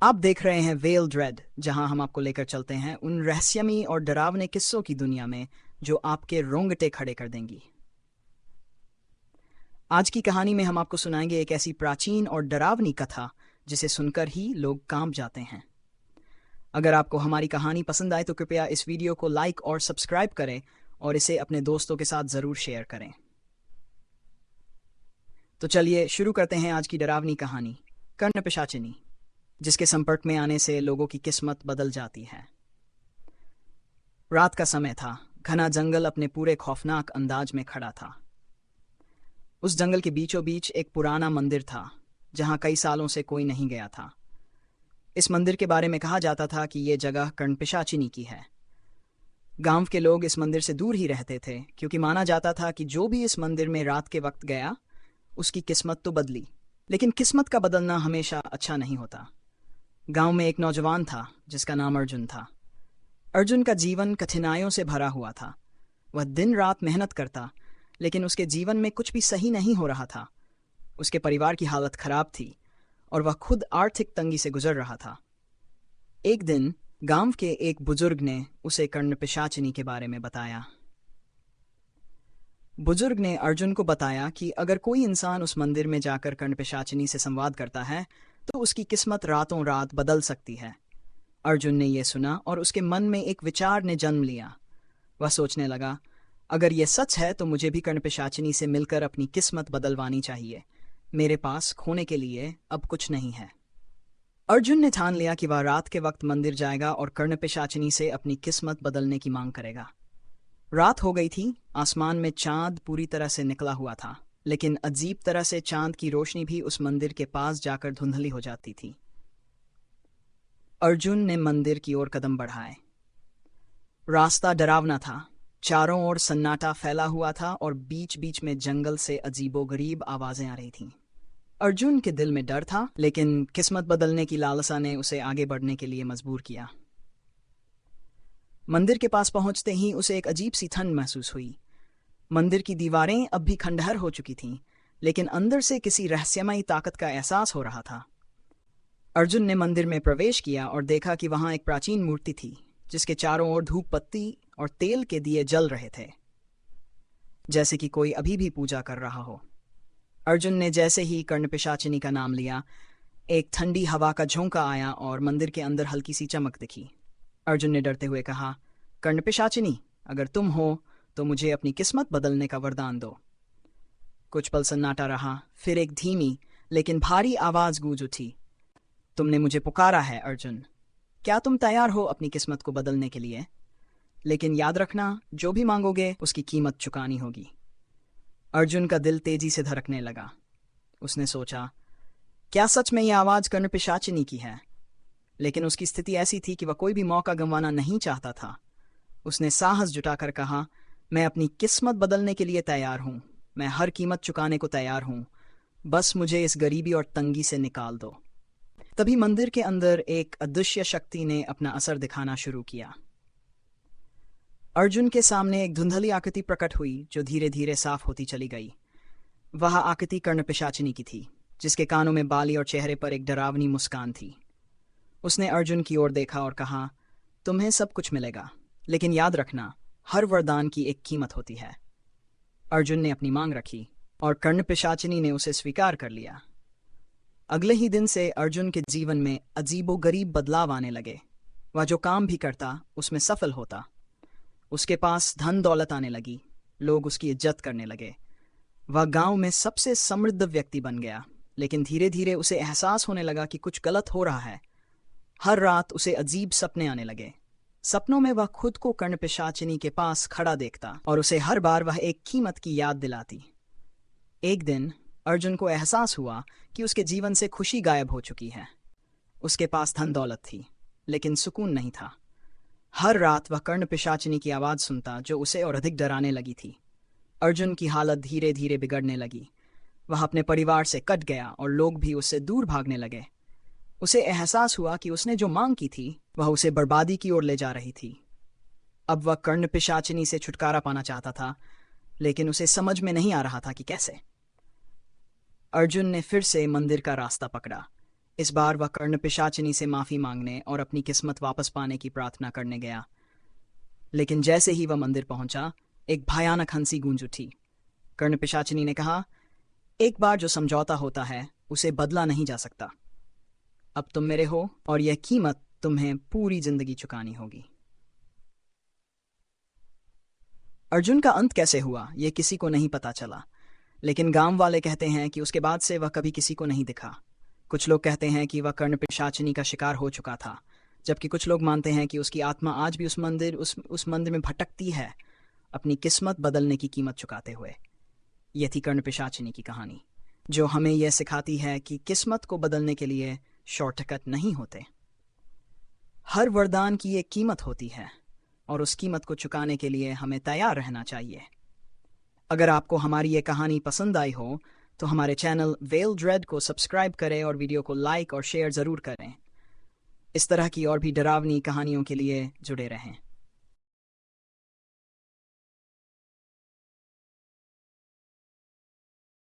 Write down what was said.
आप देख रहे हैं वेल ड्रेड, जहां हम आपको लेकर चलते हैं उन रहस्यमयी और डरावने किस्सों की दुनिया में जो आपके रोंगटे खड़े कर देंगी। आज की कहानी में हम आपको सुनाएंगे एक ऐसी प्राचीन और डरावनी कथा जिसे सुनकर ही लोग कांप जाते हैं। अगर आपको हमारी कहानी पसंद आए तो कृपया इस वीडियो को लाइक और सब्सक्राइब करें और इसे अपने दोस्तों के साथ ज़रूर शेयर करें। तो चलिए शुरू करते हैं आज की डरावनी कहानी, कर्णपिशाचिनी, जिसके संपर्क में आने से लोगों की किस्मत बदल जाती है। रात का समय था। घना जंगल अपने पूरे खौफनाक अंदाज में खड़ा था। उस जंगल के बीचों बीच एक पुराना मंदिर था जहां कई सालों से कोई नहीं गया था। इस मंदिर के बारे में कहा जाता था कि ये जगह कर्णपिशाचिनी की है। गांव के लोग इस मंदिर से दूर ही रहते थे क्योंकि माना जाता था कि जो भी इस मंदिर में रात के वक्त गया उसकी किस्मत तो बदली, लेकिन किस्मत का बदलना हमेशा अच्छा नहीं होता। गांव में एक नौजवान था जिसका नाम अर्जुन था। अर्जुन का जीवन कठिनाइयों से भरा हुआ था। वह दिन रात मेहनत करता, लेकिन उसके जीवन में कुछ भी सही नहीं हो रहा था। उसके परिवार की हालत खराब थी और वह खुद आर्थिक तंगी से गुजर रहा था। एक दिन गांव के एक बुजुर्ग ने उसे कर्णपिशाचिनी के बारे में बताया। बुजुर्ग ने अर्जुन को बताया कि अगर कोई इंसान उस मंदिर में जाकर कर्णपिशाचिनी से संवाद करता है तो उसकी किस्मत रातों रात बदल सकती है। अर्जुन ने यह सुना और उसके मन में एक विचार ने जन्म लिया। वह सोचने लगा, अगर यह सच है तो मुझे भी कर्णपिशाचिनी से मिलकर अपनी किस्मत बदलवानी चाहिए। मेरे पास खोने के लिए अब कुछ नहीं है। अर्जुन ने ठान लिया कि वह रात के वक्त मंदिर जाएगा और कर्णपिशाचिनी से अपनी किस्मत बदलने की मांग करेगा। रात हो गई थी। आसमान में चांद पूरी तरह से निकला हुआ था, लेकिन अजीब तरह से चांद की रोशनी भी उस मंदिर के पास जाकर धुंधली हो जाती थी। अर्जुन ने मंदिर की ओर कदम बढ़ाए। रास्ता डरावना था। चारों ओर सन्नाटा फैला हुआ था और बीच बीच में जंगल से अजीबोगरीब आवाजें आ रही थीं। अर्जुन के दिल में डर था, लेकिन किस्मत बदलने की लालसा ने उसे आगे बढ़ने के लिए मजबूर किया। मंदिर के पास पहुंचते ही उसे एक अजीब सी ठंड महसूस हुई। मंदिर की दीवारें अब भी खंडहर हो चुकी थीं, लेकिन अंदर से किसी रहस्यमयी ताकत का एहसास हो रहा था। अर्जुन ने मंदिर में प्रवेश किया और देखा कि वहां एक प्राचीन मूर्ति थी जिसके चारों ओर धूप बत्ती और तेल के दिए जल रहे थे, जैसे कि कोई अभी भी पूजा कर रहा हो। अर्जुन ने जैसे ही कर्णपिशाचिनी का नाम लिया, एक ठंडी हवा का झोंका आया और मंदिर के अंदर हल्की सी चमक दिखी। अर्जुन ने डरते हुए कहा, कर्णपिशाचिनी, अगर तुम हो तो मुझे अपनी किस्मत बदलने का वरदान दो। कुछ पल सन्नाटा रहा, फिर एक धीमी लेकिन भारी आवाज गूंज उठी, तुमने मुझे पुकारा है अर्जुन। क्या तुम तैयार हो अपनी किस्मत को बदलने के लिए? लेकिन याद रखना, जो भी मांगोगे उसकी कीमत चुकानी होगी। अर्जुन का दिल तेजी से धड़कने लगा। उसने सोचा, क्या सच में यह आवाज कर्णपिशाचिनी की है? लेकिन उसकी स्थिति ऐसी थी कि वह कोई भी मौका गंवाना नहीं चाहता था। उसने साहस जुटाकर कहा, मैं अपनी किस्मत बदलने के लिए तैयार हूं। मैं हर कीमत चुकाने को तैयार हूं। बस मुझे इस गरीबी और तंगी से निकाल दो। तभी मंदिर के अंदर एक अदृश्य शक्ति ने अपना असर दिखाना शुरू किया। अर्जुन के सामने एक धुंधली आकृति प्रकट हुई जो धीरे धीरे साफ होती चली गई। वह आकृति कर्णपिशाचिनी की थी, जिसके कानों में बाली और चेहरे पर एक डरावनी मुस्कान थी। उसने अर्जुन की ओर देखा और कहा, तुम्हें सब कुछ मिलेगा, लेकिन याद रखना, हर वरदान की एक कीमत होती है। अर्जुन ने अपनी मांग रखी और कर्णपिशाचिनी ने उसे स्वीकार कर लिया। अगले ही दिन से अर्जुन के जीवन में अजीबोगरीब बदलाव आने लगे। वह जो काम भी करता उसमें सफल होता। उसके पास धन दौलत आने लगी। लोग उसकी इज्जत करने लगे। वह गांव में सबसे समृद्ध व्यक्ति बन गया, लेकिन धीरे धीरे उसे एहसास होने लगा कि कुछ गलत हो रहा है। हर रात उसे अजीब सपने आने लगे। सपनों में वह खुद को कर्णपिशाचिनी के पास खड़ा देखता और उसे हर बार वह एक कीमत की याद दिलाती। एक दिन अर्जुन को एहसास हुआ कि उसके जीवन से खुशी गायब हो चुकी है। उसके पास धन दौलत थी, लेकिन सुकून नहीं था। हर रात वह कर्णपिशाचिनी की आवाज सुनता जो उसे और अधिक डराने लगी थी। अर्जुन की हालत धीरे धीरे बिगड़ने लगी। वह अपने परिवार से कट गया और लोग भी उससे दूर भागने लगे। उसे एहसास हुआ कि उसने जो मांग की थी वह उसे बर्बादी की ओर ले जा रही थी। अब वह कर्णपिशाचिनी से छुटकारा पाना चाहता था, लेकिन उसे समझ में नहीं आ रहा था कि कैसे। अर्जुन ने फिर से मंदिर का रास्ता पकड़ा। इस बार वह कर्ण पिशाचिनी से माफी मांगने और अपनी किस्मत वापस पाने की प्रार्थना करने गया। लेकिन जैसे ही वह मंदिर पहुंचा, एक भयानक हंसी गूंज उठी। कर्ण पिशाचिनी ने कहा, एक बार जो समझौता होता है उसे बदला नहीं जा सकता। अब तुम मेरे हो और यह कीमत तुम्हें पूरी जिंदगी चुकानी होगी। अर्जुन का अंत कैसे हुआ यह किसी को नहीं पता चला, लेकिन गांव वाले कहते हैं कि उसके बाद से वह कभी किसी को नहीं दिखा। कुछ लोग कहते हैं कि वह कर्ण पिशाचिनी का शिकार हो चुका था, जबकि कुछ लोग मानते हैं कि उसकी आत्मा आज भी उस मंदिर में भटकती है, अपनी किस्मत बदलने की कीमत चुकाते हुए। यह थी कर्ण पिशाचिनी की कहानी, जो हमें यह सिखाती है कि किस्मत को बदलने के लिए शॉर्टकट नहीं होते। हर वरदान की एक कीमत होती है और उस कीमत को चुकाने के लिए हमें तैयार रहना चाहिए। अगर आपको हमारी ये कहानी पसंद आई हो तो हमारे चैनल वेल ड्रेड को सब्सक्राइब करें और वीडियो को लाइक और शेयर ज़रूर करें। इस तरह की और भी डरावनी कहानियों के लिए जुड़े रहें।